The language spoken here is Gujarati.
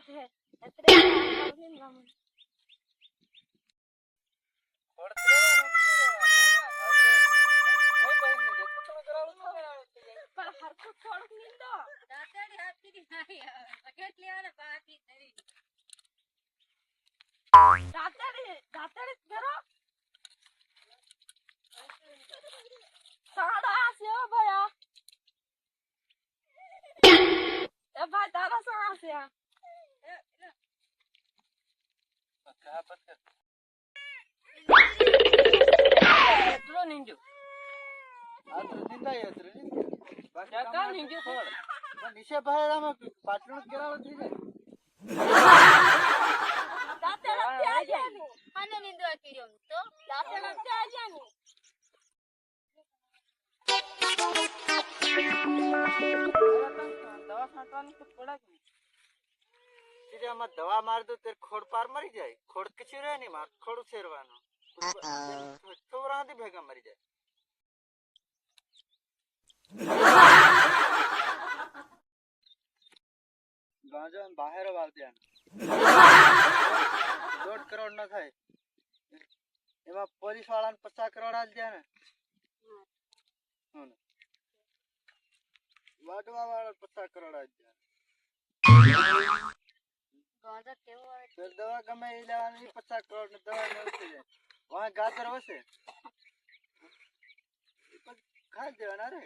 વાત છે એટલે આવને ગામ પણ હરખું થોડુંક નીંદો દાતડી હાથથી નહીં બકેટ લેવાને બાકી ધરી દાતડી કરો સાડા છે ભયા એ ભાઈ તારા સાડા છે કા પત એટલો નીંજો આ તો નિંદાય અત્ર બાકી કા નીંજો થોડ પણ નીચે બહારમાં પાટલું ગરાવ થઈ જાય દાતડા ત્યાં જાની અને નીંદવા કર્યો તો દાતડા ત્યાં જાની દવા છાંટવાની તો પડા કે સીધે આમાં દવા માર દો તે ખોડ પાર મરી જાય ખોડ કચી રહે નહીં માર ખોડ ઉછેરવાનો થોરાથી ભેગા મરી જાય ગાંજો બહાર વાળ દે 1.5 કરોડ ન થાય એમાં પોલીસ વાળાને 50 કરોડ આલ દે ને વાટવા વાળા 50 કરોડ આલ દે ગાંજો કેવો આવે ફેર દવા ગમે એ લેવાની 50 કરોડ ની દવા મળતી જાય વહાં ગાજર વસે ખાઈ દેવાના રે